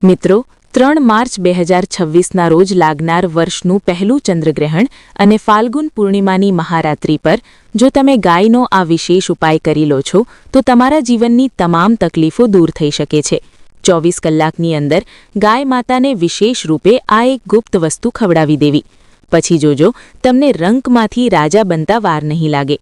મિત્રો 3 માર્ચ 2026ના રોજ લાગનાર વર્ષનું પહેલું ચંદ્રગ્રહણ અને ફાલ્ગુન પૂર્ણિમાની મહારાત્રિ પર જો તમે ગાયનો આ વિશેષ ઉપાય કરી લો છો તો તમારા જીવનની તમામ તકલીફો દૂર થઈ શકે છે। 24 કલાકની અંદર ગાય માતાને વિશેષ રૂપે આ એક ગુપ્ત વસ્તુ ખવડાવી દેવી, પછી જોજો તમને રંકમાંથી રાજા બનતા વાર નહીં લાગે।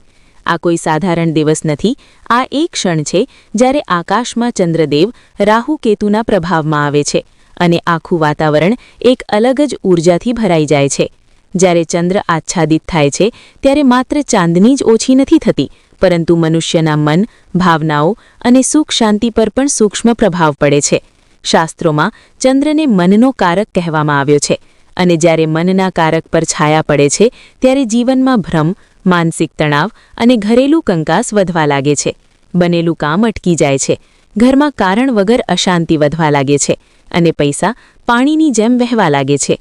આ કોઈ સાધારણ દિવસ નથી, આ એક ક્ષણ છે જ્યારે આકાશમાં ચંદ્રદેવ રાહુ કેતુના પ્રભાવમાં આવે છે અને આખું વાતાવરણ એક અલગ જ ઊર્જાથી ભરાઈ જાય છે। જ્યારે ચંદ્ર આચ્છાદિત થાય છે ત્યારે માત્ર ચાંદની જ ઓછી નથી થતી, પરંતુ મનુષ્યના મન, ભાવનાઓ અને સુખ શાંતિ પર પણ સૂક્ષ્મ પ્રભાવ પડે છે। શાસ્ત્રોમાં ચંદ્રને મનનો કારક કહેવામાં આવ્યો છે અને જ્યારે મનના કારક પર છાયા પડે છે ત્યારે જીવનમાં ભ્રમ, માનસિક તણાવ અને ઘરેલું કંકાસ વધવા લાગે છે। બનેલું કામ અટકી જાય છે, ઘરમાં કારણ વગર અશાંતિ વધવા લાગે છે અને પૈસા પાણીની જેમ વહેવા લાગે છે।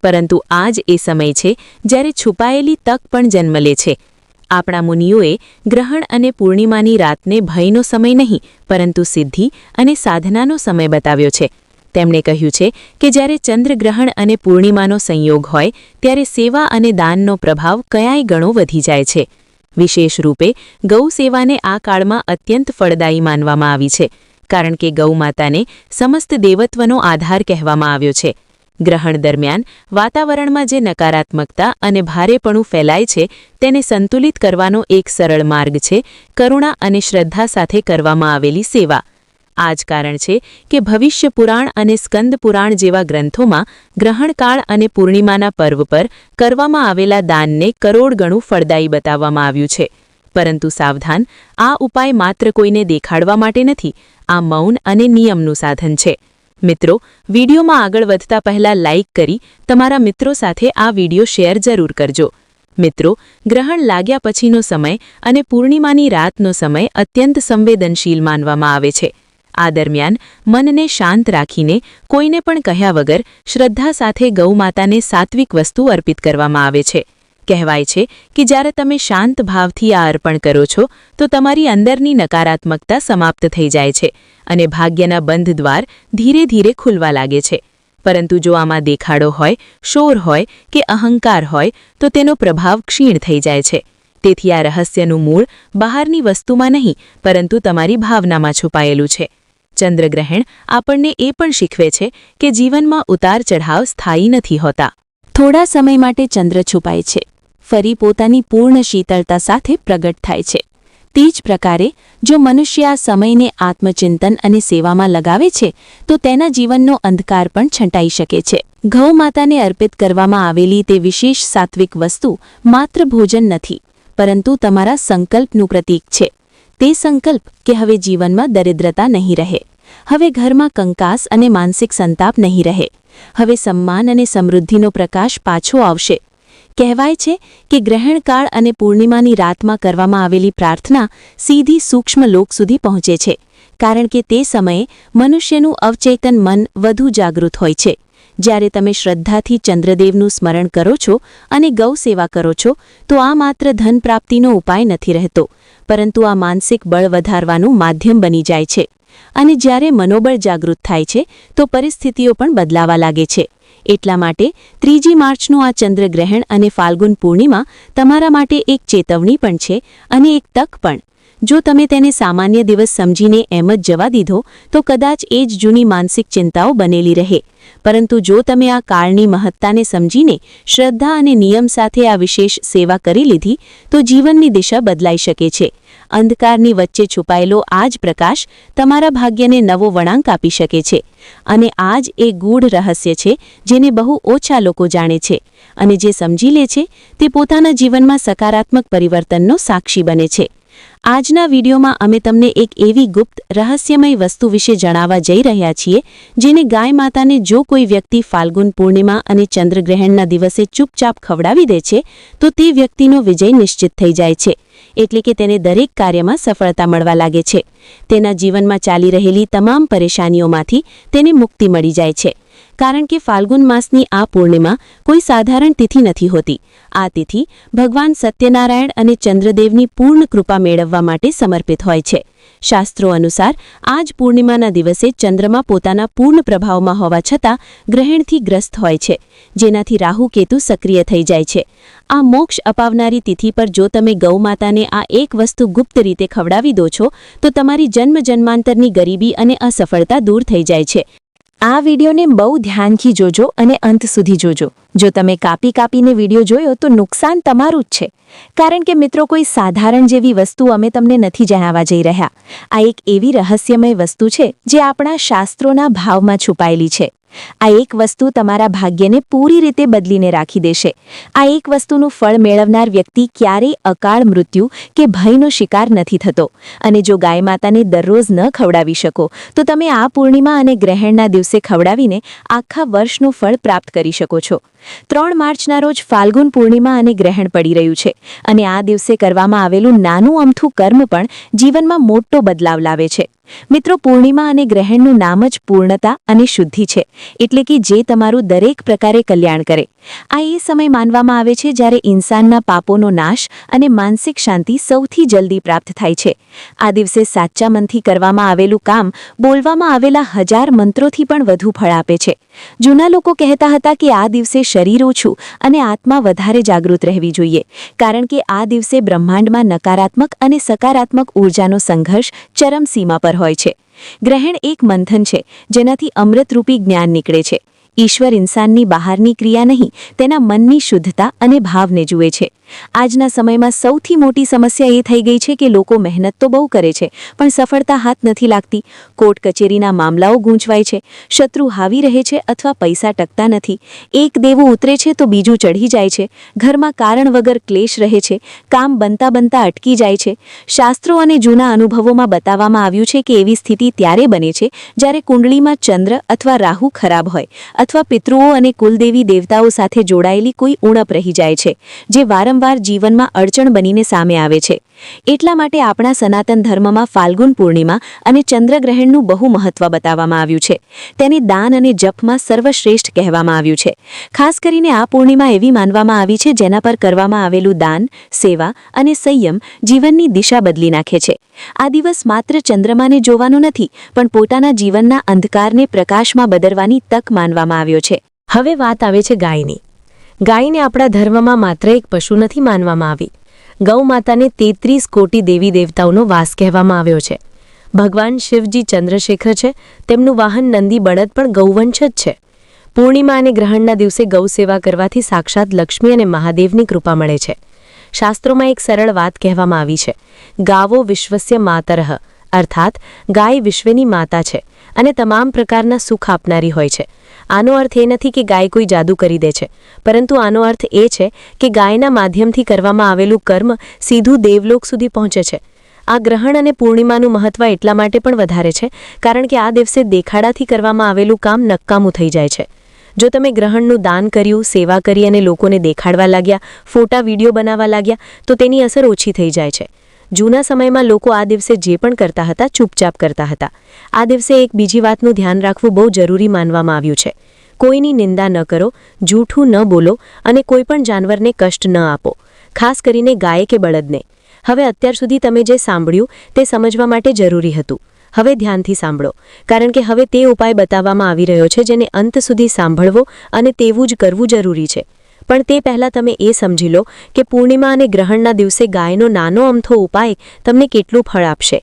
પરંતુ આ જ એ સમય છે જ્યારે છુપાયેલી તક પણ જન્મ લે છે। આપણા મુનિઓએ ગ્રહણ અને પૂર્ણિમાની રાતને ભયનો સમય નહીં, પરંતુ સિદ્ધિ અને સાધનાનો સમય બતાવ્યો છે। તેમણે કહ્યું છે કે જ્યારે ચંદ્રગ્રહણ અને પૂર્ણિમાનો સંયોગ હોય ત્યારે સેવા અને દાનનો પ્રભાવ કયાંય ગણો વધી જાય છે। વિશેષ રૂપે ગૌ સેવાને આ કાળમાં અત્યંત ફળદાયી માનવામાં આવી છે, કારણ કે ગૌ માતાને સમસ્ત દેવત્વનો આધાર કહેવામાં આવ્યો છે। ગ્રહણ દરમિયાન વાતાવરણમાં જે નકારાત્મકતા અને ભારેપણું ફેલાય છે તેને સંતુલિત કરવાનો એક સરળ માર્ગ છે કરુણા અને શ્રદ્ધા સાથે કરવામાં આવેલી સેવા। આ જ કારણ છે કે ભવિષ્ય પુરાણ અને સ્કંદ પુરાણ જેવા ગ્રંથોમાં ગ્રહણકાળ અને પૂર્ણિમાના પર્વ પર કરવામાં આવેલા દાનને કરોડ ગણું ફળદાયી બતાવવામાં આવ્યું છે। પરંતુ સાવધાન, આ ઉપાય માત્ર કોઈને દેખાડવા માટે નથી, આ મૌન અને નિયમનું સાધન છે। મિત્રો, વિડીયોમાં આગળ વધતા પહેલા લાઇક કરી તમારા મિત્રો સાથે આ વિડીયો શેર જરૂર કરજો। મિત્રો, ગ્રહણ લાગ્યા પછીનો સમય અને પૂર્ણિમાની રાતનો સમય અત્યંત સંવેદનશીલ માનવામાં આવે છે। આ દરમિયાન મનને શાંત રાખીને કોઈને પણ કહ્યા વગર શ્રદ્ધા સાથે ગૌમાતાને સાત્વિક વસ્તુ અર્પિત કરવામાં આવે છે। કહેવાય છે કે જ્યારે તમે શાંત ભાવથી આ અર્પણ કરો છો તો તમારી અંદરની નકારાત્મકતા સમાપ્ત થઈ જાય છે અને ભાગ્યના બંધ દ્વાર ધીરે ધીરે ખુલવા લાગે છે। પરંતુ જો આમાં દેખાડો હોય, શોર હોય કે અહંકાર હોય તો તેનો પ્રભાવ ક્ષીણ થઈ જાય છે। તેથી આ રહસ્યનું મૂળ બહારની વસ્તુમાં નહીં, પરંતુ તમારી ભાવનામાં છુપાયેલું છે। ચંદ્રગ્રહણ આપણને એ પણ શીખવે છે કે જીવનમાં ઉતાર ચઢાવ સ્થાયી નથી હોતા। થોડા સમય માટે ચંદ્ર છુપાય છે, ફરી પોતાની પૂર્ણ શીતળતા સાથે પ્રગટ થાય છે। તે જ પ્રકારે જો મનુષ્ય આ સમયને આત્મચિંતન અને સેવામાં લગાવે છે તો તેના જીવનનો અંધકાર પણ છંટાઈ શકે છે। ગૌ માતાને અર્પિત કરવામાં આવેલી તે વિશેષ સાત્વિક વસ્તુ માત્ર ભોજન નથી, પરંતુ તમારા સંકલ્પનું પ્રતીક છે। તે સંકલ્પ કે હવે જીવનમાં દરિદ્રતા નહીં રહે, હવે ઘરમાં કંકાસ અને માનસિક સંતાપ નહીં રહે, હવે સન્માન અને સમૃદ્ધિનો પ્રકાશ પાછો આવશે। કહેવાય છે કે ગ્રહણકાળ અને પૂર્ણિમાની રાતમાં કરવામાં આવેલી પ્રાર્થના સીધી સૂક્ષ્મ લોક સુધી પહોંચે છે, કારણ કે તે સમયે મનુષ્યનું અવચેતન મન વધુ જાગૃત હોય છે। જ્યારે તમે શ્રદ્ધાથી ચંદ્રદેવનું સ્મરણ કરો છો અને ગૌ સેવા કરો છો તો આ માત્ર ધન પ્રાપ્તિનો ઉપાય નથી રહેતો, પરંતુ આ માનસિક બળ વધારવાનું માધ્યમ બની જાય છે। અને જ્યારે મનોબળ જાગૃત થાય છે તો પરિસ્થિતિઓ પણ બદલાવા લાગે છે। એટલા માટે 3 માર્ચનું આ ચંદ્રગ્રહણ અને ફાલ્ગુન પૂર્ણિમા તમારા માટે એક ચેતવણી પણ છે અને એક તક પણ। જો તમે તેને સામાન્ય દિવસ સમજીને એમ જ જવા દીધો તો કદાચ એ જ જૂની માનસિક ચિંતાઓ બનેલી રહે, પરંતુ જો તમે આ કાળની મહત્તાને સમજીને શ્રદ્ધા અને નિયમ સાથે આ વિશેષ સેવા કરી લીધી તો જીવનની દિશા બદલાઈ શકે છે। અંધકારની વચ્ચે છુપાયેલો આ જ પ્રકાશ તમારા ભાગ્યને નવો વળાંક આપી શકે છે। અને આ જ એ ગૂઢ રહસ્ય છે જેને બહુ ઓછા લોકો જાણે છે, અને જે સમજી લે છે તે પોતાના જીવનમાં સકારાત્મક પરિવર્તનનો સાક્ષી બને છે। આજના વિડીયોમાં અમે તમને એક એવી ગુપ્ત રહસ્યમય વસ્તુ વિશે જણાવવા જઈ રહ્યા છીએ જેને ગાય માતાને જો કોઈ વ્યક્તિ ફાલ્ગુન પૂર્ણિમા અને ચંદ્રગ્રહણના દિવસે ચૂપચાપ ખવડાવી દે છે તો તે વ્યક્તિનો વિજય નિશ્ચિત થઈ જાય છે। એટલે કે તેને દરેક કાર્યમાં સફળતા મળવા લાગે છે। તેના જીવનમાં ચાલી રહેલી તમામ પરેશાનીઓમાંથી તેને મુક્તિ મળી જાય છે। કારણ કે ફાલ્ગુન માસની આ પૂર્ણિમા કોઈ સાધારણ તિથિ નથી હોતી, આ તિથિ ભગવાન સત્યનારાયણ અને ચંદ્રદેવની પૂર્ણ કૃપા મેળવવા માટે સમર્પિત હોય છે. શાસ્ત્રો અનુસાર આ જ પૂર્ણિમાના દિવસે ચંદ્રમા પોતાના પૂર્ણ પ્રભાવમાં હોવા છતાં ગ્રહણથી ગ્રસ્ત હોય છે, જેનાથી રાહુ કેતુ સક્રિય થઈ જાય છે. આ મોક્ષ અપાવનારી તિથિ પર જો તમે ગૌમાતાને આ એક વસ્તુ ગુપ્ત રીતે ખવડાવી દો છો તો તમારી જન્માંતરની ગરીબી અને અસફળતા દૂર થઈ જાય છે. આ વિડીયોને બહુ ધ્યાનથી જોજો અને અંત સુધી જોજો. જો તમે કાપીને વિડીયો જોયો તો નુકસાન તમારું જ છે, કારણ કે મિત્રો કોઈ સાધારણ જેવી વસ્તુ અમે તમને નથી જણાવવા જઈ રહ્યા. આ એક એવી રહસ્યમય વસ્તુ છે જે આપણા શાસ્ત્રોના ભાવમાં છુપાયેલી છે. આ એક વસ્તુ તમારા ભાગ્યને પૂરી રીતે બદલીને રાખી દેશે. આ એક વસ્તુનું ફળ મેળવનાર વ્યક્તિ ક્યારેય અકાળ મૃત્યુ કે ભયનો શિકાર નથી થતો. અને જો ગાય માતાને દરરોજ ન ખવડાવી શકો તો તમે આ પૂર્ણિમા અને ગ્રહણના દિવસે ખવડાવીને આખા વર્ષનું ફળ પ્રાપ્ત કરી શકો છો. 3 માર્ચના રોજ ફાલ્ગુન પૂર્ણિમા અને ગ્રહણ પડી રહ્યું છે, અને આ દિવસે કરવામાં આવેલું નાનું અમથું કર્મ પણ જીવનમાં મોટો બદલાવ લાવે છે. મિત્રો, પૂર્ણિમા અને ગ્રહણનું નામ જ પૂર્ણતા અને શુદ્ધિ છે, એટલે કે જે તમારું દરેક પ્રકારે કલ્યાણ કરે. આ એ સમય માનવામાં આવે છે જ્યારે ઇન્સાનના પાપોનો નાશ અને માનસિક શાંતિ સૌથી જલ્દી પ્રાપ્ત થાય છે. આ દિવસે સાચા મનથી કરવામાં આવેલું કામ બોલવામાં આવેલા 1000 મંત્રોથી પણ વધુ ફળ આપે છે. જૂના લોકો કહેતા હતા કે આ દિવસે શરીર ઓછું અને આત્મા વધારે જાગૃત રહેવી જોઈએ, કારણ કે આ દિવસે બ્રહ્માંડમાં નકારાત્મક અને સકારાત્મક ઊર્જાનો સંઘર્ષ ચરમસીમા પર હોય છે. ગ્રહણ એક મંથન છે જેનાથી અમૃતરૂપી જ્ઞાન નીકળે છે. ઈશ્વર ઇન્સાનની બહારની ક્રિયા નહીં, તેના મનની શુદ્ધતા અને ભાવને જુએ છે. આજના સમયમાં સૌથી મોટી સમસ્યા એ થઈ ગઈ છે કે લોકો મહેનત તો બહુ કરે છે, પણ સફળતા હાથ નથી લાગતી. કોર્ટ કચેરીના મામલાઓ ગૂંચવાય છે, શત્રુ હાવી રહે છે અથવા પૈસા ટકતા નથી. એક દેવું ઉતરે છે તો બીજું ચઢી જાય છે. ઘરમાં કારણ વગર ક્લેશ રહે છે. કામ બનતા અટકી જાય છે. શાસ્ત્રો અને જૂના અનુભવોમાં બતાવવામાં આવ્યું છે કે એવી સ્થિતિ ત્યારે બને છે જ્યારે કુંડળીમાં ચંદ્ર અથવા રાહુ ખરાબ હોય, અથવા પિતૃઓ અને કુલદેવી દેવતાઓ સાથે જોડાયેલી કોઈ ઉણપ રહી જાય છે, જે વારંવાર જીવનમાં અડચણ બનીને સામે આવે છે. એટલા માટે આપણા સનાતન ધર્મમાં ફાલ્ગુન પૂર્ણિમા અને ચંદ્રગ્રહણનું બહુ મહત્વ બતાવવામાં આવ્યું છે. તેને દાન અને જપમાં સર્વશ્રેષ્ઠ કહેવામાં આવ્યું છે. ખાસ કરીને આ પૂર્ણિમા એવી માનવામાં આવી છે જેના પર કરવામાં આવેલું દાન, સેવા અને સંયમ જીવનની દિશા બદલી નાખે છે. આ દિવસ માત્ર ચંદ્રમાને જોવાનો નથી, પણ પોતાના જીવનના અંધકારને પ્રકાશમાં બદલવાની તક માનવામાં આવ્યો છે. હવે વાત આવે છે ગાયની. ગાયને આપણા ધર્મમાં માત્ર એક પશુ નથી માનવામાં આવી. ગૌ માતાને 33 કોટી દેવી દેવતાઓનો વાસ કહેવામાં આવ્યો છે. ભગવાન શિવજી ચંદ્રશેખર છે, તેમનું વાહન નંદી બળદ પણ ગૌવંશ જ છે. પૂર્ણિમા અને ગ્રહણના દિવસે ગૌ સેવા કરવાથી સાક્ષાત લક્ષ્મી અને મહાદેવની કૃપા મળે છે. શાસ્ત્રોમાં એક સરળ વાત કહેવામાં આવી છે, ગાવો વિશ્વસ્ય માતરઃ, અર્થાત ગાય વિશ્વની માતા છે અને તમામ પ્રકારના સુખ આપનારી હોય છે. આનો અર્થ એ નથી કે ગાય કોઈ જાદુ કરી દે છે, પરંતુ આનો અર્થ એ છે કે ગાયના માધ્યમથી કરવામાં આવેલું કર્મ સીધું દેવલોક સુધી પહોંચે છે. આ ગ્રહણ અને પૂર્ણિમાનું મહત્વ એટલા માટે પણ વધારે છે કારણ કે આ દિવસે દેખાડાથી કરવામાં આવેલું કામ નકામું થઈ જાય છે. જો તમે ગ્રહણનું દાન કર્યું, સેવા કરી અને લોકોને દેખાડવા લાગ્યા, ફોટા વિડીયો બનાવવા લાગ્યા, તો તેની અસર ઓછી થઈ જાય છે. જૂના સમયમાં લોકો આ દિવસે જે પણ કરતા હતા ચૂપચાપ કરતા હતા. આ દિવસે એક બીજી વાતનું ધ્યાન રાખવું બહુ જરૂરી માનવામાં આવ્યું છે. કોઈની નિંદા ન કરો, જૂઠું ન બોલો અને કોઈ પણ જાનવરને કષ્ટ ન આપો, ખાસ કરીને ગાય કે બળદને. હવે અત્યાર સુધી તમે જે સાંભળ્યું તે સમજવા માટે જરૂરી હતું. હવે ધ્યાનથી સાંભળો, કારણ કે હવે તે ઉપાય બતાવવામાં આવી રહ્યો છે જેને અંત સુધી સાંભળવો અને તેવું જ કરવું જરૂરી છે. પણ તે પહેલાં તમે એ સમજી લો કે પૂર્ણિમા અને ગ્રહણના દિવસે ગાયનો નાનો અમથો ઉપાય તમને કેટલું ફળ આપશે.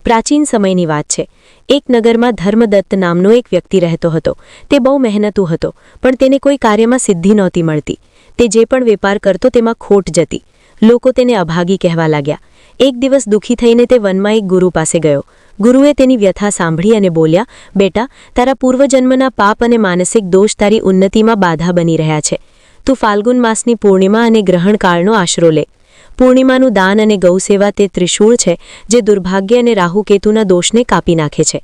પ્રાચીન સમયની વાત છે. એક નગરમાં ધર્મદત્ત નામનો એક વ્યક્તિ રહેતો હતો. તે બહુ મહેનતુ હતો, પણ તેને કોઈ કાર્યમાં સિદ્ધિ નહોતી મળતી. તે જે પણ વેપાર કરતો તેમાં ખોટ જતી. લોકો તેને અભાગી કહેવા લાગ્યા. એક દિવસ દુઃખી થઈને તે વનમાં એક ગુરુ પાસે ગયો. ગુરુએ તેની વ્યથા સાંભળી અને બોલ્યા, બેટા, તારા પૂર્વજન્મના પાપ અને માનસિક દોષ તારી ઉન્નતિમાં બાધા બની રહ્યા છે. તું ફાલ્ગુન માસની પૂર્ણિમા અને ગ્રહણ કાળનો આશરો લે. પૂર્ણિમાનું દાન અને ગૌસેવા તે ત્રિશૂળ છે જે દુર્ભાગ્ય અને રાહુકેતુના દોષને કાપી નાખે છે.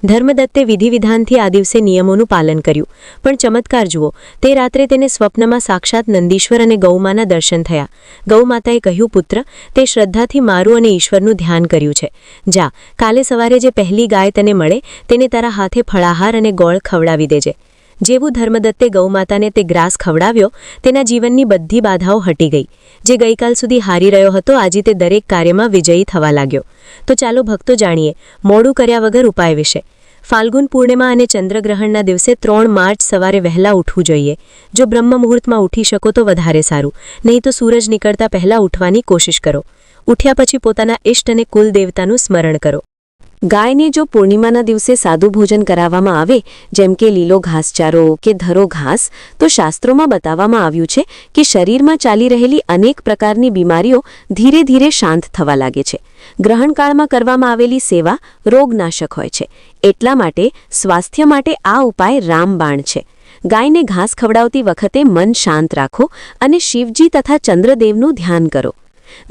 ધર્મદત્તે વિધિવિધાનથી આ દિવસે નિયમોનું પાલન કર્યું, પણ ચમત્કાર જુઓ, તે રાત્રે તેને સ્વપ્નમાં સાક્ષાત નંદીશ્વર અને ગૌમાના દર્શન થયા. ગૌમાતાએ કહ્યું, પુત્ર, તે શ્રદ્ધાથી મારું અને ઈશ્વરનું ધ્યાન કર્યું છે. જા, કાલે સવારે જે પહેલી ગાય તને મળે તેને તારા હાથે ફળાહાર અને ગોળ ખવડાવી દેજે. જેવું ધર્મદત્તે ગૌમાતાને તે ગ્રાસ ખવડાવ્યો તેના જીવનની બધી બાધાઓ હટી ગઈ. જે ગઈકાલ સુધી હારી રહ્યો હતો આજે તે દરેક કાર્યમાં વિજયી થવા લાગ્યો. તો ચાલો ભક્તો જાણીએ મોડું કર્યા વગર ઉપાય વિશે. ફાલ્ગુન પૂર્ણિમા અને ચંદ્રગ્રહણના દિવસે 3 માર્ચ સવારે વહેલા ઉઠવું જોઈએ. જો બ્રહ્મ મુહૂર્તમાં ઉઠી શકો તો વધારે સારું, નહીં તો સૂરજ નીકળતા પહેલાં ઉઠવાની કોશિશ કરો. ઉઠ્યા પછી પોતાના ઇષ્ટ અને કુલ દેવતાનું સ્મરણ કરો. ગાયને જો પૂર્ણિમાના દિવસે સાદું ભોજન કરાવવામાં આવે, જેમ કે લીલો ઘાસચારો કે ધરો ઘાસ, તો શાસ્ત્રોમાં બતાવવામાં આવ્યું છે કે શરીરમાં ચાલી રહેલી અનેક પ્રકારની બીમારીઓ ધીરે ધીરે શાંત થવા લાગે છે. ગ્રહણકાળમાં કરવામાં આવેલી સેવા રોગનાશક હોય છે. એટલા માટે સ્વાસ્થ્ય માટે આ ઉપાય રામબાણ છે. ગાયને ઘાસ ખવડાવતી વખતે મન શાંત રાખો અને શિવજી તથા ચંદ્રદેવનું ધ્યાન કરો.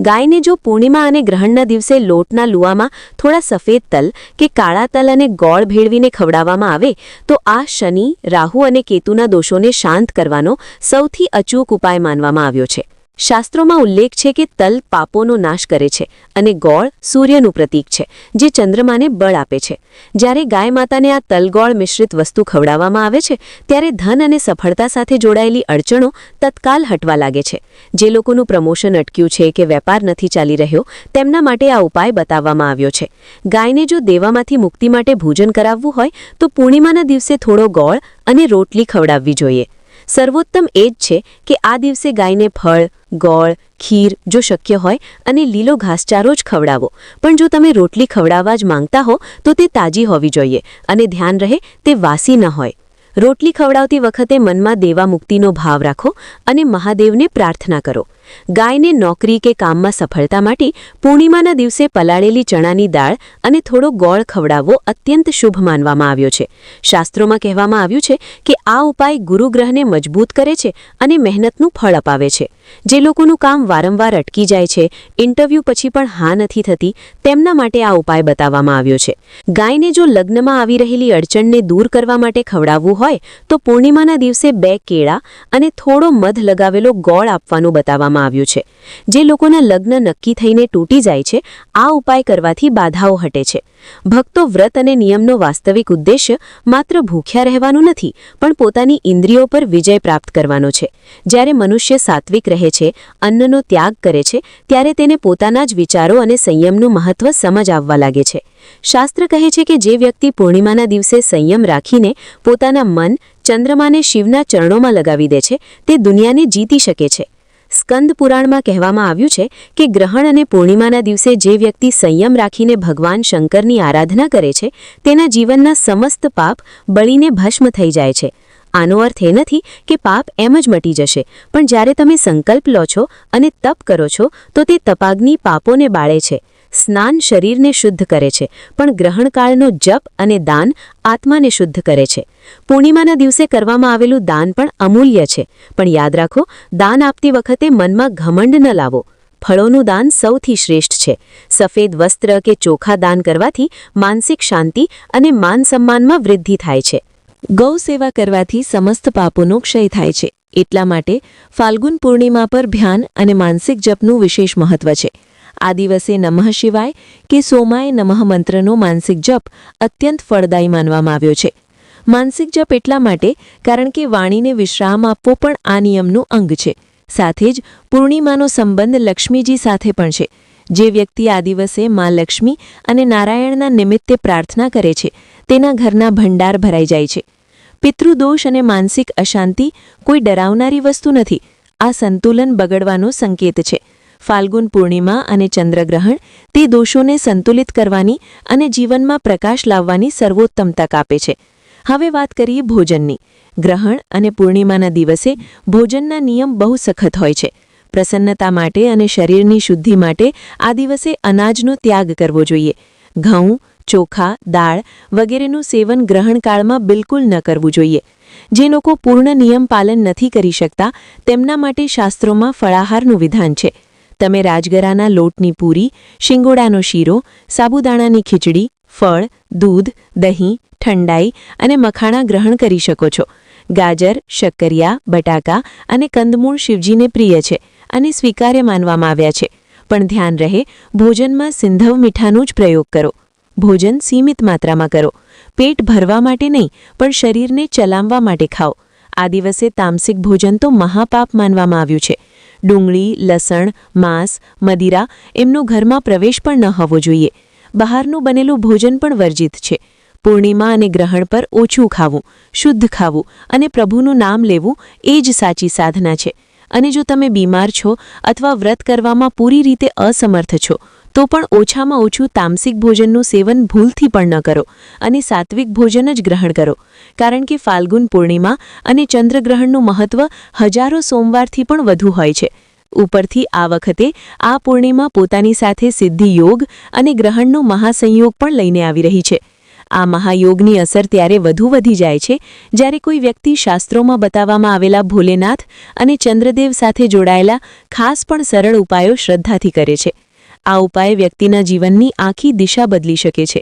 ગાયને જો પૂર્ણિમા અને ગ્રહણના દિવસે લોટના લુવામાં થોડા સફેદ તલ કે કાળા તલ અને ગોળ ભેળવીને ખવડાવવામાં આવે તો આ શનિ, રાહુ અને કેતુના દોષોને શાંત કરવાનો સૌથી અચૂક ઉપાય માનવામાં આવ્યો છે. શાસ્ત્રોમાં ઉલ્લેખ છે કે તલ પાપોનો નાશ કરે છે અને ગોળ સૂર્યનું પ્રતીક છે, જે ચંદ્રમાને બળ આપે છે. જ્યારે ગાય માતાને આ તલગોળ મિશ્રિત વસ્તુ ખવડાવવામાં આવે છે ત્યારે ધન અને સફળતા સાથે જોડાયેલી અડચણો તત્કાલ હટવા લાગે છે. જે લોકોનું પ્રમોશન અટક્યું છે કે વેપાર નથી ચાલી રહ્યો તેમના માટે આ ઉપાય બતાવવામાં આવ્યો છે. ગાયને જો દેવામાંથી મુક્તિ માટે ભોજન કરાવવું હોય તો પૂર્ણિમાના દિવસે થોડો ગોળ અને રોટલી ખવડાવવી જોઈએ. સર્વોત્તમ એ જ છે કે આ દિવસે ગાયને ફળ, ગોળ, ખીર જો શક્ય હોય અને લીલો ઘાસચારો જ ખવડાવો. પણ જો તમે રોટલી ખવડાવવા જ માંગતા હો તો તે તાજી હોવી જોઈએ અને ધ્યાન રહે તે વાસી ન હોય. રોટલી ખવડાવતી વખતે મનમાં દેવા મુક્તિનો ભાવ રાખો અને મહાદેવને પ્રાર્થના કરો. ગાયને નોકરી કે કામમાં સફળતા માટે પૂર્ણિમાના દિવસે પલાળેલી ચણાની દાળ અને થોડો ગોળ ખવડાવવો અત્યંત શુભ માનવામાં આવ્યો છે. શાસ્ત્રોમાં કહેવામાં આવ્યું છે કે આ ઉપાય ગુરુગ્રહને મજબૂત કરે છે અને મહેનતનું ફળ અપાવે છે. જે લોકોનું કામ વારંવાર અટકી જાય છે, ઇન્ટરવ્યૂ પછી પણ હા નથી થતી, તેમના માટે આ ઉપાય બતાવવામાં આવ્યો છે. ગાયને જો લગ્નમાં આવી રહેલી અડચણને દૂર કરવા માટે ખવડાવવું હોય તો પૂર્ણિમાના દિવસે 2 કેળા અને થોડો મધ લગાવેલો ગોળ આપવાનું બતાવવામાં આવ્યું છે. જે લોકોના લગ્ન નક્કી થઈને તૂટી જાય છે, આ ઉપાય કરવાથી બાધાઓ હટે છે. ભક્તો, વ્રત અને નિયમનો વાસ્તવિક ઉદ્દેશ્ય માત્ર ભૂખ્યા રહેવાનું નથી, પણ પોતાની ઇન્દ્રિયો પર વિજય પ્રાપ્ત કરવાનો છે. જ્યારે મનુષ્ય સાત્વિક રહે છે, અન્નનો ત્યાગ કરે છે, ત્યારે તેને પોતાના જ વિચારો અને સંયમનું મહત્વ સમજ આવવા લાગે છે. શાસ્ત્ર કહે છે કે જે વ્યક્તિ પૂર્ણિમાના દિવસે સંયમ રાખીને પોતાના મન ચંદ્રમાને શિવના ચરણોમાં લગાવી દે છે તે દુનિયાને જીતી શકે છે. સ્કંદ પુરાણમાં કહેવામાં આવ્યું છે કે ગ્રહણ અને પૂર્ણિમાના દિવસે જે વ્યક્તિ સંયમ રાખીને ભગવાન શંકરની આરાધના કરે છે તેના જીવનના સમસ્ત પાપ બળીને ભસ્મ થઈ જાય છે. આનો અર્થ એ નથી કે પાપ એમ જ મટી જશે, પણ જ્યારે તમે સંકલ્પ લો છો અને તપ કરો છો તો તે તપાગ્નિ પાપોને બાળે છે. સ્નાન શરીરને શુદ્ધ કરે છે, પણ ગ્રહણકાળનો જપ અને દાન આત્માને શુદ્ધ કરે છે. પૂર્ણિમાના દિવસે કરવામાં આવેલું દાન પણ અમૂલ્ય છે, પણ યાદ રાખો, દાન આપતી વખતે મનમાં ઘમંડ ન લાવો. ફળોનું દાન સૌથી શ્રેષ્ઠ છે. સફેદ વસ્ત્ર કે ચોખા દાન કરવાથી માનસિક શાંતિ અને માન સન્માનમાં વૃદ્ધિ થાય છે. ગૌ સેવા કરવાથી સમસ્ત પાપોનો ક્ષય થાય છે. એટલા માટે ફાલ્ગુન પૂર્ણિમા પર ધ્યાન અને માનસિક જપનું વિશેષ મહત્વ છે. આ દિવસે નમઃ શિવાય કે સોમાય નમઃ મંત્રનો માનસિક જપ અત્યંત ફળદાયી માનવામાં આવ્યો છે. માનસિક જપ એટલા માટે કારણ કે વાણીને વિશ્રામ આપવો પણ આ નિયમનું અંગ છે. સાથે જ પૂર્ણિમાનો સંબંધ લક્ષ્મીજી સાથે પણ છે. જે વ્યક્તિ આ દિવસે મા લક્ષ્મી અને નારાયણના નિમિત્તે પ્રાર્થના કરે છે તેના ઘરના ભંડાર ભરાઈ જાય છે. પિતૃદોષ અને માનસિક અશાંતિ કોઈ ડરાવનારી વસ્તુ નથી. આ સંતુલન બગડવાનો સંકેત છે. ફાલ્ગુન પૂર્ણિમા અને ચંદ્રગ્રહણ તે દોષોને સંતુલિત કરવાની અને જીવનમાં પ્રકાશ લાવવાની સર્વોત્તમ તક આપે છે. હવે વાત કરીએ ભોજનની. ગ્રહણ અને પૂર્ણિમાના દિવસે ભોજનના નિયમ બહુ સખત હોય છે. પ્રસન્નતા માટે અને શરીરની શુદ્ધિ માટે આ દિવસે અનાજનો ત્યાગ કરવો જોઈએ. ઘઉં, ચોખા, દાળ વગેરેનું સેવન ગ્રહણકાળમાં બિલકુલ ન કરવું જોઈએ. જે લોકો પૂર્ણ નિયમ પાલન નથી કરી શકતા તેમના માટે શાસ્ત્રોમાં ફળાહારનું વિધાન છે. તમે રાજગરાના લોટની પૂરી, શિંગોડાનો શીરો, સાબુદાણાની ખીચડી, ફળ, દૂધ, દહીં, ઠંડાઈ અને મખાણા ગ્રહણ કરી શકો છો. ગાજર, શક્કરિયા, બટાકા અને કંદમૂળ શિવજીને પ્રિય છે અને સ્વીકાર્ય માનવામાં આવ્યા છે. પણ ધ્યાન રહે, ભોજનમાં સિંધવ મીઠાનો જ પ્રયોગ કરો. ભોજન સીમિત માત્રામાં કરો. પેટ ભરવા માટે નહીં, પણ શરીરને ચલાવવા માટે ખાઓ. આ દિવસે તામસિક ભોજન તો મહાપાપ માનવામાં આવ્યું છે. ડુંગળી, લસણ, માંસ, મદિરા એમનો ઘરમાં પ્રવેશ પણ ન હોવો જોઈએ. બહારનું બનેલું ભોજન પણ વર્જિત છે. પૂર્ણિમા અને ગ્રહણ પર ઓછું ખાવું, શુદ્ધ ખાવું અને પ્રભુનું નામ લેવું એ જ સાચી સાધના છે. અને જો તમે બીમાર છો અથવા વ્રત કરવામાં પૂરી રીતે અસમર્થ છો તો પણ ઓછામાં ઓછું તામસિક ભોજનનું સેવન ભૂલથી પણ ન કરો અને સાત્વિક ભોજન જ ગ્રહણ કરો. કારણ કે ફાલ્ગુન પૂર્ણિમા અને ચંદ્રગ્રહણનું મહત્વ હજારો સોમવારથી પણ વધુ હોય છે. ઉપરથી આ વખતે આ પૂર્ણિમા પોતાની સાથે સિદ્ધિ યોગ અને ગ્રહણનો મહાસંયોગ પણ લઈને આવી રહી છે. આ મહાયોગની અસર ત્યારે વધુ વધી જાય છે જ્યારે કોઈ વ્યક્તિ શાસ્ત્રોમાં બતાવવામાં આવેલા ભોલેનાથ અને ચંદ્રદેવ સાથે જોડાયેલા ખાસ પણ સરળ ઉપાયો શ્રદ્ધાથી કરે છે. આ ઉપાય વ્યક્તિના જીવનની આખી દિશા બદલી શકે છે.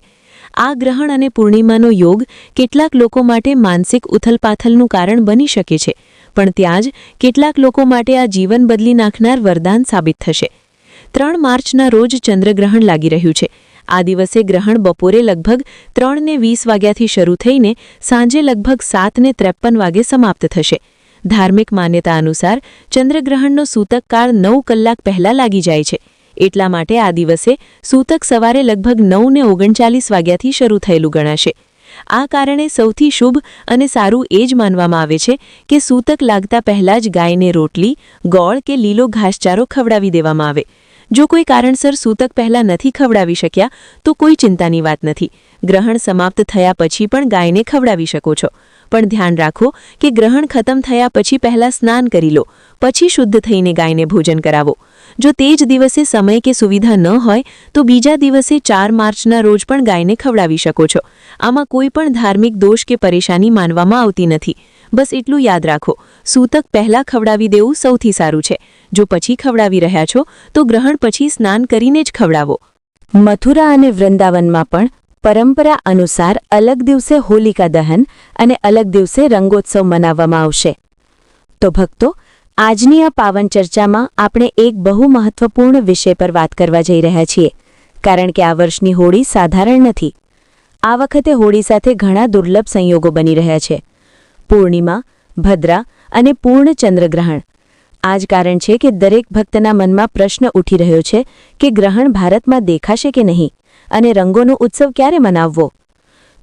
આ ગ્રહણ અને પૂર્ણિમાનો યોગ કેટલાક લોકો માટે માનસિક ઉથલપાથલનું કારણ બની શકે છે, પણ ત્યાં જ કેટલાક લોકો માટે આ જીવન બદલી નાખનાર વરદાન સાબિત થશે. 3 માર્ચના રોજ ચંદ્રગ્રહણ લાગી રહ્યું છે. આ દિવસે ગ્રહણ બપોરે લગભગ 3:20 વાગ્યાથી શરૂ થઈને સાંજે લગભગ 7:53 વાગે સમાપ્ત થશે. ધાર્મિક માન્યતા અનુસાર ચંદ્રગ્રહણનો સૂતક કાળ 9 કલાક પહેલા લાગી જાય છે. એટલા માટે આ દિવસે સૂતક સવારે લગભગ 9:39 વાગ્યાથી શરૂ થયેલું ગણાશે. આ કારણે સૌથી શુભ અને સારું એ જ માનવામાં આવે છે કે સૂતક લાગતા પહેલા જ ગાયને રોટલી, ગોળ કે લીલો ઘાસચારો ખવડાવી દેવામાં આવે. જો કોઈ કારણસર સૂતક પહેલા નથી ખવડાવી શક્યા તો કોઈ ચિંતાની વાત નથી. ગ્રહણ સમાપ્ત થયા પછી પણ ગાયને ખવડાવી શકો છો. પણ ધ્યાન રાખો કે ગ્રહણ ખતમ થયા પછી પહેલા સ્નાન કરી લો, પછી શુદ્ધ થઈને ગાયને ભોજન કરાવો. જો તે જ દિવસે સમય કે સુવિધા ન હોય તો બીજા દિવસે 4 માર્ચના રોજ પણ ગાયને ખવડાવી શકો છો. આમાં કોઈ પણ ધાર્મિક દોષ કે પરેશાની માનવામાં આવતી નથી. બસ એટલું યાદ રાખો, સૂતક પહેલા ખવડાવી દેવું સૌથી સારું છે. જો પછી ખવડાવી રહ્યા છો તો ગ્રહણ પછી સ્નાન કરીને જ ખવડાવો. મથુરા અને વૃંદાવનમાં પણ પરંપરા અનુસાર અલગ દિવસે હોલિકા દહન અને અલગ દિવસે રંગોત્સવ મનાવવામાં આવશે. તો ભક્તો, આજની આ પાવન ચર્ચામાં આપણે એક બહુ મહત્વપૂર્ણ વિષય પર વાત કરવા જઈ રહ્યા છીએ. કારણ કે આ વર્ષની હોળી સાધારણ નથી. આ વખતે હોળી સાથે ઘણા દુર્લભ સંયોગો બની રહ્યા છે. પૂર્ણિમા, ભદ્રા અને પૂર્ણ ચંદ્રગ્રહણ. આ જ કારણ છે કે દરેક ભક્તના મનમાં પ્રશ્ન ઉઠી રહ્યો છે કે ગ્રહણ ભારતમાં દેખાશે કે નહીં અને રંગોનો ઉત્સવ ક્યારે મનાવવો.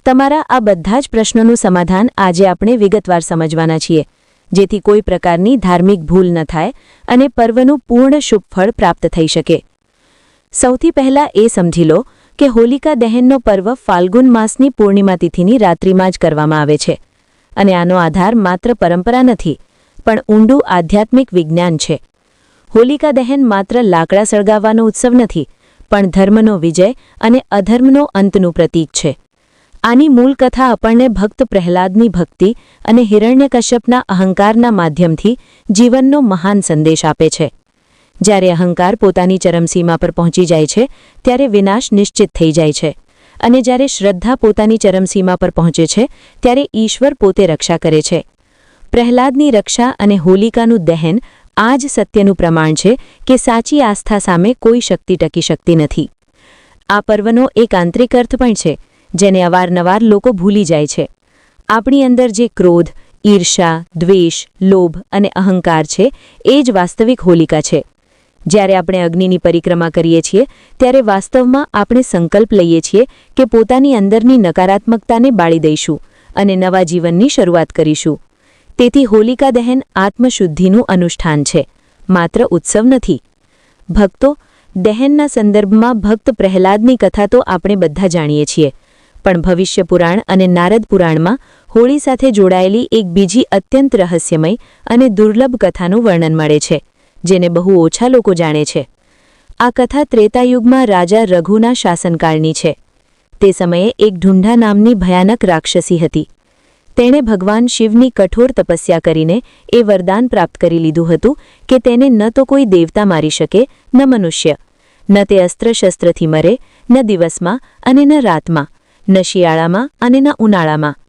તમારા આ બધા જ પ્રશ્નોનું સમાધાન આજે આપણે વિગતવાર સમજવાના છીએ, જેથી કોઈ પ્રકારની ધાર્મિક ભૂલ ન થાય અને પર્વનું પૂર્ણ શુભ ફળ પ્રાપ્ત થઈ શકે. સૌથી પહેલા એ સમજી લો કે હોલિકા દહનનો પર્વ ફાલ્ગુન માસની પૂર્ણિમા તિથિની રાત્રિમાં જ કરવામાં આવે છે. અને આનો આધાર માત્ર પરંપરા નથી, પણ ઊંડું આધ્યાત્મિક વિજ્ઞાન છે. હોલિકા દહન માત્ર લાકડા સળગાવવાનો ઉત્સવ નથી, પણ ધર્મનો વિજય અને અધર્મનો અંતનું પ્રતીક છે. આની મૂળ કથા આપણને ભક્ત પ્રહલાદની ભક્તિ અને હિરણ્યકશ્યપના અહંકારના માધ્યમથી જીવનનો મહાન સંદેશ આપે છે. જ્યારે અહંકાર પોતાની ચરમસીમા પર પહોંચી જાય છે ત્યારે વિનાશ નિશ્ચિત થઈ જાય છે, અને જ્યારે શ્રદ્ધા પોતાની ચરમસીમા પર પહોંચે છે ત્યારે ઈશ્વર પોતે રક્ષા કરે છે. પ્રહલાદની રક્ષા અને હોલિકાનું દહન આ જ સત્યનું પ્રમાણ છે કે સાચી આસ્થા સામે કોઈ શક્તિ ટકી શકતી નથી. આ પર્વનો એક આંતરિક અર્થ પણ છે, જેને અવારનવાર લોકો ભૂલી જાય છે. આપણી અંદર જે ક્રોધ, ઈર્ષા, દ્વેષ, લોભ અને અહંકાર છે એ જ વાસ્તવિક હોલિકા છે. જ્યારે આપણે અગ્નિની પરિક્રમા કરીએ છીએ ત્યારે વાસ્તવમાં આપણે સંકલ્પ લઈએ છીએ કે પોતાની અંદરની નકારાત્મકતાને બાળી દઈશું અને નવા જીવનની શરૂઆત કરીશું. તેથી હોલિકા દહન આત્મશુદ્ધિનું અનુષ્ઠાન છે, માત્ર ઉત્સવ નથી. ભક્તો, દહનના સંદર્ભમાં ભક્ત પ્રહલાદની કથા તો આપણે બધા જાણીએ છીએ, પણ ભવિષ્ય પુરાણ અને નારદ પુરાણમાં હોળી સાથે જોડાયેલી એક બીજી અત્યંત રહસ્યમય અને દુર્લભ કથાનું વર્ણન મળે છે, જેને બહુ ઓછા લોકો જાણે છે. આ કથા ત્રેતાયુગમાં રાજા રઘુના શાસનકાળની છે. તે સમયે એક ઢૂંઢા નામની ભયાનક રાક્ષસી હતી. તેણે ભગવાન શિવની કઠોર તપસ્યા કરીને એ વરદાન પ્રાપ્ત કરી લીધું હતું કે તેને ન તો કોઈ દેવતા મારી શકે, ન મનુષ્ય. ન તે અસ્ત્ર-શસ્ત્રથી મરે, ન દિવસમાં અને ન રાતમાં, ન શિયાળામાં અને ન ઉનાળામાં.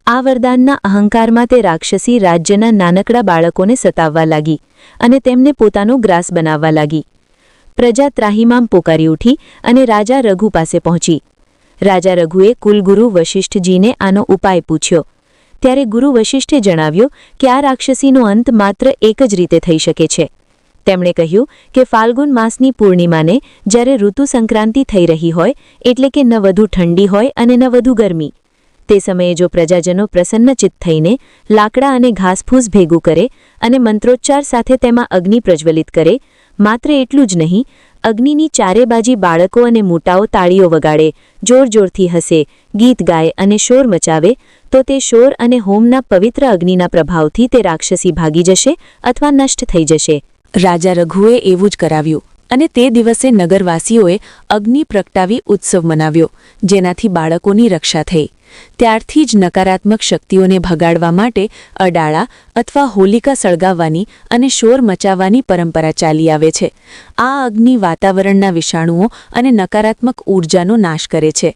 આ વરદાનના અહંકારમાં તે રાક્ષસી રાજ્યના નાનકડા બાળકોને સતાવવા લાગી અને તેમને પોતાનો ગ્રાસ બનાવવા લાગી. પ્રજા ત્રાહિમામ પોકારી ઉઠી અને રાજા રઘુ પાસે પહોંચી. રાજા રઘુએ કુલગુરુ વશિષ્ઠજીને આનો ઉપાય પૂછ્યો. ત્યારે ગુરુ વશિષ્ઠે જણાવ્યું કે આ રાક્ષસીનો અંત માત્ર એક જ રીતે થઈ શકે છે. તેમણે કહ્યું કે ફાલ્ગુન માસની પૂર્ણિમાને જ્યારે ઋતુ સંક્રાંતિ થઈ રહી હોય, એટલે કે ન વધુ ઠંડી હોય અને ન વધુ ગરમી, તે સમયે જો પ્રજાજનો પ્રસન્નચિત્ત થઈને લાકડા અને ઘાસફૂસ ભેગું કરે અને મંત્રોચ્ચાર સાથે તેમાં અગ્નિ પ્રજ્વલિત કરે, માત્ર એટલું જ નહીં, અગ્નિની ચારે બાજી બાળકો અને મોટાઓ તાળીઓ વગાડે, જોરજોરથી હસે, ગીત ગાય અને શોર મચાવે, તો તે શોર અને હોમના પવિત્ર અગ્નિના પ્રભાવથી તે રાક્ષસી ભાગી જશે અથવા નષ્ટ થઈ જશે. રાજા રઘુએ એવું જ કરાવ્યું અને તે દિવસે નગરવાસીઓએ અગ્નિ પ્રગટાવી ઉત્સવ મનાવ્યો, જેનાથી બાળકોની રક્ષા થઈ. ત્યારથી જ નકારાત્મક શક્તિઓને ભગાડવા માટે અડાળા અથવા હોલિકા સળગાવવાની અને શોર મચાવવાની પરંપરા ચાલી આવે છે. આ અગ્નિ વાતાવરણના વિષાણુઓ અને નકારાત્મક ઊર્જાનો નાશ કરે છે.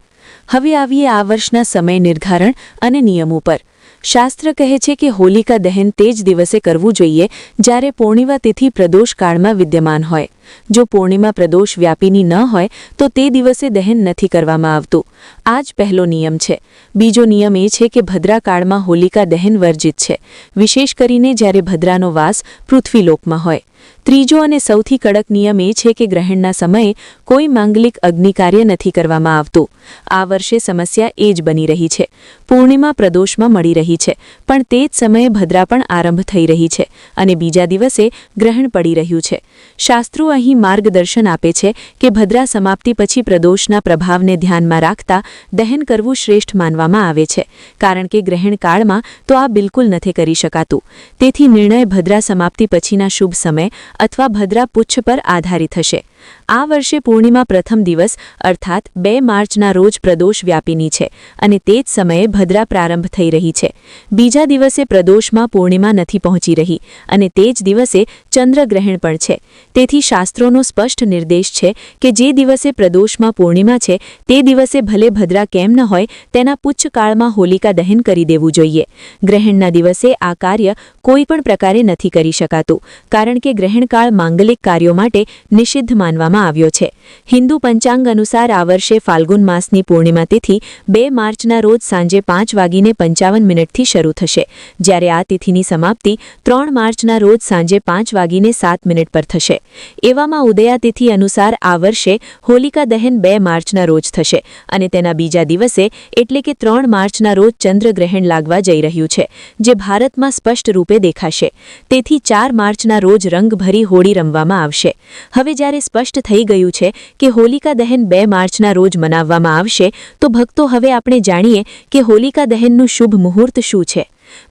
હવે આવીએ આ વર્ષના સમય નિર્ધારણ અને નિયમો પર. શાસ્ત્ર કહે છે કે હોલિકા દહન તે જ દિવસે કરવું જોઈએ જ્યારે પૂર્ણિમા તિથિ પ્રદોષ કાળમાં વિદ્યમાન હોય. જો પૂર્ણિમા પ્રદોષ વ્યાપીની ન હોય તો તે દિવસે દહન નથી કરવામાં આવતું. આ જ પહેલો નિયમ છે. બીજો નિયમ એ છે કે ભદ્રા કાળમાં હોલિકા દહન વર્જિત છે, વિશેષ કરીને જ્યારે ભદ્રાનો વાસ પૃથ્વીલોકમાં હોય. ત્રીજો અને સૌથી કડક નિયમ એ છે કે ગ્રહણના સમયે કોઈ માંગલિક અગ્નિકાર્ય નથી કરવામાં આવતું. આ વર્ષે સમસ્યા એ જ બની રહી છે. પૂર્ણિમા પ્રદોષમાં મળી રહી છે, પણ તે જ સમયે ભદ્રા પણ આરંભ થઈ રહી છે અને બીજા દિવસે ગ્રહણ પડી રહ્યું છે. શાસ્ત્રો અહીં માર્ગદર્શન આપે છે કે ભદ્રા સમાપ્તિ પછી પ્રદોષના પ્રભાવને ધ્યાનમાં રાખતા દહન કરવું શ્રેષ્ઠ માનવામાં આવે છે, કારણ કે ગ્રહણ કાળમાં તો આ બિલકુલ નથી કરી શકાતું. તેથી નિર્ણય ભદ્રા સમાપ્તિ પછીના શુભ સમય અથવા ભદ્રા પુચ્છ પર આધારિત હશે. આ વર્ષે પૂર્ણિમા પ્રથમ દિવસ અર્થાત 2 માર્ચના રોજ પ્રદોષ વ્યાપીની છે અને તે જ સમયે ભદ્રા પ્રારંભ થઈ રહી છે. બીજા દિવસે પ્રદોષમાં પૂર્ણિમા નથી પહોંચી રહી અને તે જ દિવસે ચંદ્રગ્રહણ પણ છે. તેથી શાસ્ત્રોનો સ્પષ્ટ નિર્દેશ છે કે જે દિવસે પ્રદોષમાં પૂર્ણિમા છે તે દિવસે ભલે ભદ્રા કેમ ન હોય, તેના પુચ્છ કાળમાં હોલિકા દહન કરી દેવું જોઈએ. ગ્રહણના દિવસે આ કાર્ય કોઈ પણ પ્રકારે નથી કરી શકાતું, કારણ કે ગ્રહણકાળ માંગલિક કાર્યો માટે નિષિદ્ધ માનવામાં આવ્યો છે. હિન્દુ પંચાંગ અનુસાર આ વર્ષે ફાલ્ગુન માસની પૂર્ણિમા તિથિ 2 માર્ચના રોજ સાંજે 5:55 શરૂ થશે, જ્યારે આ તિથિની સમાપ્તિ 3 માર્ચના રોજ સાંજે 5:07 પર થશે. એવામાં ઉદયા તિથિ અનુસાર આ વર્ષે હોલિકા દહન 2 માર્ચના રોજ થશે અને તેના બીજા દિવસે એટલે કે 3 માર્ચના રોજ ચંદ્રગ્રહણ લાગવા જઈ રહ્યું છે, જે ભારતમાં સ્પષ્ટ રૂપે દેખાશે. તેથી 4 માર્ચના રોજ રંગભરી હોળી રમવામાં આવશે. હવે જ્યારે સ્પષ્ટ થઈ ગયું છે કે હોલિકા દહન 2 માર્ચના રોજ મનાવવામાં આવશે, તો ભક્તો હવે આપણે જાણીએ કે હોલિકા દહનનું શુભ મુહૂર્ત શું છે.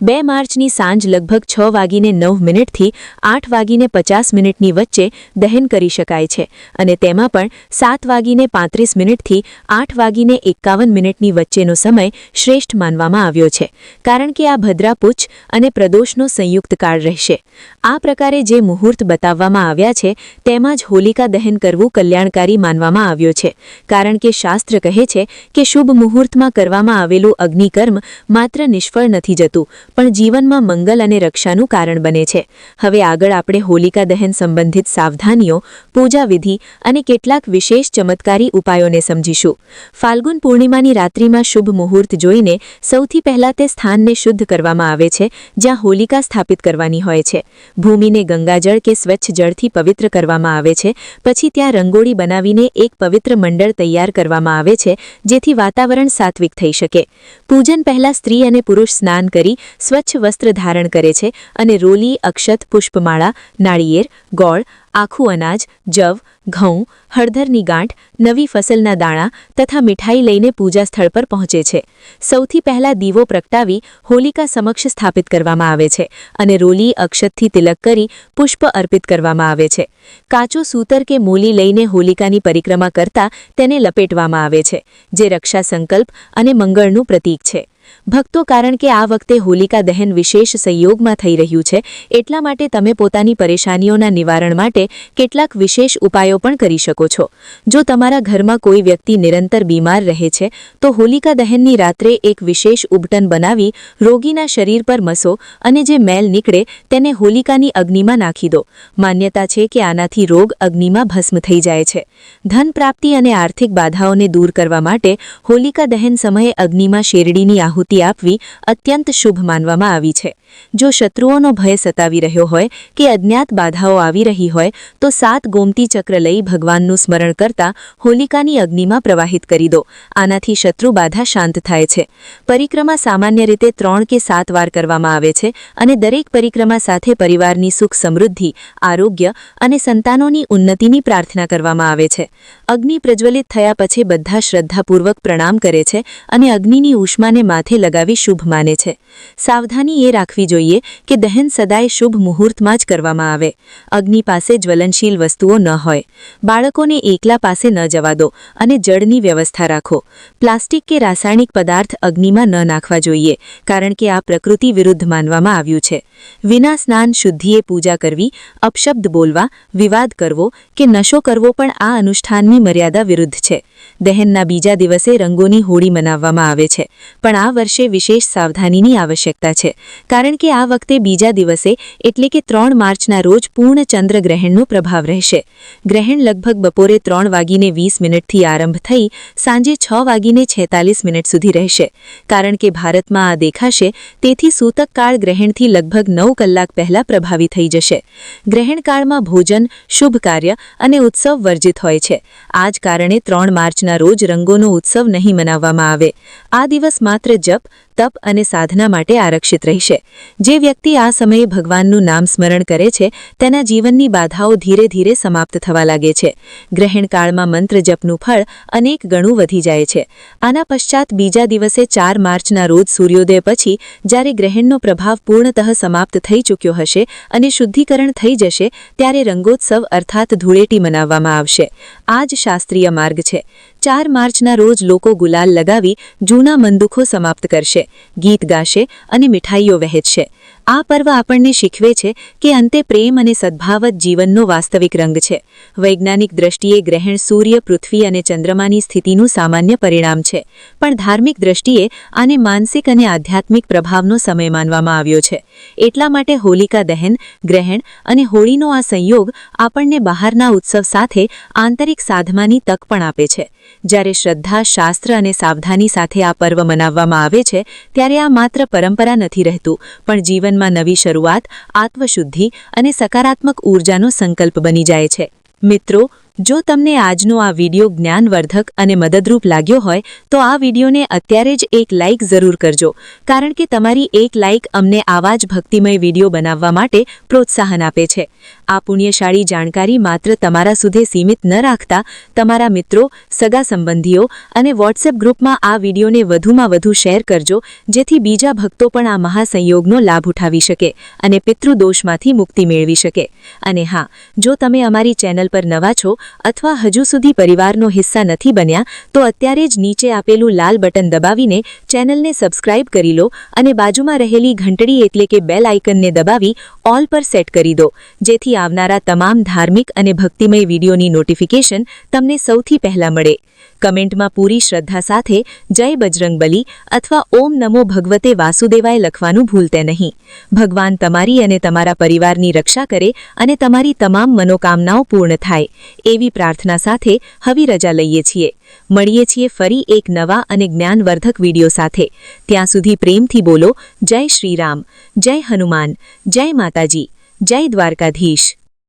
2 માર્ચની સાંજ લગભગ 6:09 થી 8:50 વચ્ચે દહન કરી શકાય છે અને તેમાં પણ 7:35 થી 8:51 વચ્ચેનો સમય શ્રેષ્ઠ માનવામાં આવ્યો છે, કારણ કે આ ભદ્રા પુચ્છ અને પ્રદોષનો સંયુક્ત કાળ રહેશે. આ પ્રકારે જે મુહૂર્ત બતાવવામાં આવ્યા છે તેમાં જ હોલિકા દહન કરવું કલ્યાણકારી માનવામાં આવ્યો છે, કારણ કે શાસ્ત્ર કહે છે કે શુભ મુહૂર્તમાં કરવામાં આવેલું અગ્નિકર્મ માત્ર નિષ્ફળ નથી જતું, પણ જીવનમાં મંગલ અને રક્ષાનું કારણ બને છે. હવે આગળ આપણે હોલિકા દહન સંબંધિત સાવધાનીઓ, પૂજા વિધિ અને કેટલાક વિશેષ ચમત્કારી ઉપાયોને સમજીશું. ફાલ્ગુન પૂર્ણિમાની રાત્રિમાં શુભ મુહૂર્ત જોઈને સૌથી પહેલા તે સ્થાનને શુદ્ધ કરવામાં આવે છે જ્યાં હોલિકા સ્થાપિત કરવાની હોય છે. ભૂમિને ગંગાજળ કે સ્વચ્છ જળથી પવિત્ર કરવામાં આવે છે. પછી ત્યાં રંગોળી બનાવીને એક પવિત્ર મંડળ તૈયાર કરવામાં આવે છે, જેથી વાતાવરણ સાત્વિક થઈ શકે. પૂજન પહેલા સ્ત્રી અને પુરુષ સ્નાન કરી સ્વચ્છ વસ્ત્ર ધારણ કરે છે અને રોલી, અક્ષત, પુષ્પમાળા, નાળિયેર, ગોળ, આખું અનાજ, જવ, ઘઉં, હળદરની ગાંઠ, નવી ફસલના દાણા તથા મીઠાઈ લઈને પૂજા સ્થળ પર પહોંચે છે. સૌથી પહેલા દીવો પ્રગટાવી હોલિકા સમક્ષ સ્થાપિત કરવામાં આવે છે અને રોલી, અક્ષતથી તિલક કરી પુષ્પ અર્પિત કરવામાં આવે છે. કાચો સૂતર કે મૂલી લઈને હોલિકાની પરિક્રમા કરતા તેને લપેટવામાં આવે છે, જે રક્ષા સંકલ્પ અને મંગળનું પ્રતીક છે. ભક્તો, કારણ કે આ વખતે હોલિકા દહન વિશેષ સંયોગમાં થઈ રહ્યું છે, એટલા માટે તમે પોતાની પરેશાનીઓના નિવારણ માટે કેટલાક વિશેષ ઉપાયો પણ કરી શકો છો. જો તમારા ઘરમાં કોઈ વ્યક્તિ નિરંતર બીમાર રહે છે તો હોલિકા દહનની રાત્રે એક વિશેષ ઉબટન બનાવી રોગીના શરીર પર મસો અને જે મેલ નીકળે તેને હોલિકાની અગ્નિમાં નાખી દો. માન્યતા છે કે આનાથી રોગ અગ્નિમાં ભસ્મ થઈ જાય છે. ધન પ્રાપ્તિ અને આર્થિક બાધાઓને દૂર કરવા માટે હોલિકા દહન સમયે અગ્નિમાં શેરડીની આહુતિ આપવી અત્યંત શુભ માનવામાં આવી છે. જો શત્રુઓનો ભય સતાવી રહ્યો હોય કે અજ્ઞાત બાધાઓ આવી રહી હોય તો 7 ગોમતી ચક્ર લઈ ભગવાનનું સ્મરણ કરતા હોલિકાની અગ્નિમાં પ્રવાહિત કરી દો. આનાથી શત્રુ બાધા શાંત થાય છે. પરિક્રમા સામાન્ય રીતે 3 કે 7 વાર કરવામાં આવે છે અને દરેક પરિક્રમા સાથે પરિવારની સુખ સમૃદ્ધિ, આરોગ્ય અને સંતાનોની ઉન્નતિની પ્રાર્થના કરવામાં આવે છે. અગ્નિ પ્રજ્વલિત થયા પછી બધા શ્રદ્ધાપૂર્વક પ્રણામ કરે છે અને અગ્નિની ઉષ્માને માથે લગાવી શુભ માને છે. સાવધાની એ રાખવી જોઈએ કે દહન સદાય શુભ મુહૂર્તમાં જ કરવામાં આવે. અગ્નિ પાસે જ્વલનશીલ વસ્તુઓ ન હોય. બાળકોને એકલા પાસે ન જવા દો અને જળની વ્યવસ્થા રાખો. પ્લાસ્ટિક કે રાસાયણિક પદાર્થ અગ્નિમાં ન નાખવા જોઈએ, કારણ કે આ પ્રકૃતિ વિરુદ્ધ માનવામાં આવ્યું છે. વિના સ્નાન શુદ્ધિએ પૂજા કરવી, અપશબ્દ બોલવા, વિવાદ કરવો કે નશો કરવો પણ આ અનુષ્ઠાનની મર્યાદા વિરુદ્ધ છે. દહનના બીજા દિવસે રંગોની હોળી મનાવવામાં આવે છે, પણ આ વર્ષે વિશેષ સાવધાનીની આવશ્યકતા છે, કારણ કે આ વખતે બીજા દિવસે એટલે કે 3 માર્ચના રોજ પૂર્ણ ચંદ્રગ્રહણનો પ્રભાવ રહેશે. ગ્રહણ લગભગ બપોરે 3:20 થી આરંભ થઈ સાંજે 6:46 સુધી રહેશે. કારણ કે ભારતમાં આ દેખાશે તેથી સૂતકકાળ ગ્રહણથી લગભગ 9 કલાક પહેલા પ્રભાવી થઈ જશે. ગ્રહણકાળમાં ભોજન, શુભ કાર્ય અને ઉત્સવ વર્જિત હોય છે. આ જ કારણે 3 માર્ચના રોજ રંગોનો ઉત્સવ નહીં મનાવવામાં આવે. આ દિવસ માત્ર જપ, તપ અને સાધના માટે આરક્ષિત રહેશે. જે વ્યક્તિ આ સમયે ભગવાનનું નામ સ્મરણ કરે છે તેના જીવનની બાધાઓ ધીરે ધીરે સમાપ્ત થવા લાગે છે. ગ્રહણકાળમાં મંત્ર જપનું ફળ અનેક ગણું વધી જાય છે. આના પશ્ચાત બીજા દિવસે 4 માર્ચના રોજ સૂર્યોદય પછી જ્યારે ગ્રહણનો પ્રભાવ પૂર્ણતઃ સમાપ્ત થઈ ચૂક્યો હશે અને શુદ્ધિકરણ થઈ જશે ત્યારે રંગોત્સવ અર્થાત ધૂળેટી મનાવવામાં આવશે. આ જ શાસ્ત્રીય માર્ગ છે. 4 માર્ચના રોજ લોકો ગુલાલ લગાવી જૂના મનદુખો સમાપ્ત કરશે, ગીત ગાશે અને મીઠાઈઓ વહેંચશે. આ પર્વ આપણને શીખવે છે કે અંતે પ્રેમ અને સદ્ભાવ જ જીવનનો વાસ્તવિક રંગ છે. વૈજ્ઞાનિક દ્રષ્ટિએ ગ્રહણ સૂર્ય, પૃથ્વી અને ચંદ્રમાની સ્થિતિનું સામાન્ય પરિણામ છે, પણ ધાર્મિક દ્રષ્ટિએ આને માનસિક અને આધ્યાત્મિક પ્રભાવનો સમય માનવામાં આવ્યો છે. એટલા માટે હોલિકા દહન, ગ્રહણ અને હોળીનો આ સંયોગ આપણને બહારના ઉત્સવ સાથે આંતરિક સાધનાની તક પણ આપે છે. જ્યારે શ્રદ્ધા, શાસ્ત્ર અને સાવધાની સાથે આ પર્વ મનાવવામાં આવે છે ત્યારે આ માત્ર પરંપરા નથી રહેતું, પણ જીવનમાં નવી શરૂઆત, આત્મશુદ્ધિ અને સકારાત્મક ઊર્જાનો સંકલ્પ બની જાય છે. મિત્રો, જો તમને આજનો આ વિડિયો જ્ઞાનવર્ધક અને મદદરૂપ લાગ્યો હોય તો આ વિડિયોને અત્યારે જ એક લાઇક જરૂર કરજો, કારણ કે તમારી એક લાઇક અમને આવા જ ભક્તિમય વિડિયો બનાવવા માટે પ્રોત્સાહન આપે છે. આ પુણ્યશાળી જાણકારી માત્ર તમારા સુધી સીમિત ન રાખતા તમારા મિત્રો, સગા સંબંધીઓ અને વોટ્સએપ ગ્રુપમાં આ વિડિયોને વધુમાં વધુ શેર કરજો, જેથી બીજા ભક્તો પણ આ મહાસંયોગનો લાભ ઉઠાવી શકે અને પિતૃદોષમાંથી મુક્તિ મેળવી શકે. અને હા, જો તમે અમારી ચેનલ પર નવા છો અથવા હજુ સુધી પરિવારનો હિસ્સા નથી બન્યા તો અત્યારે જ નીચે આપેલું લાલ બટન દબાવીને ચેનલને સબસ્ક્રાઇબ કરી લો અને બાજુમાં રહેલી ઘંટડી એટલે કે બેલ આઇકનને દબાવી ઓલ પર સેટ કરી દો, જેથી આવનારા તમામ ધાર્મિક અને ભક્તિમય વિડીયોની નોટિફિકેશન તમને સૌથી પહેલા મળે. કમેન્ટમાં પૂરી શ્રદ્ધા સાથે જય બજરંગબલી અથવા ઓમ નમો ભગવતે વાસુદેવાય લખવાનું ભૂલતે નહીં. ભગવાન તમારી અને તમારા પરિવારની રક્ષા કરે અને તમારી તમામ મનોકામનાઓ પૂર્ણ થાય એવી પ્રાર્થના સાથે હવે રજા લઈએ છીએ. મળીએ છીએ ફરી એક નવા અને જ્ઞાનવર્ધક વિડીયો સાથે. ત્યાં સુધી પ્રેમથી બોલો જય શ્રી રામ, જય હનુમાન, જય માતાજી, જય દ્વારકાધીશ.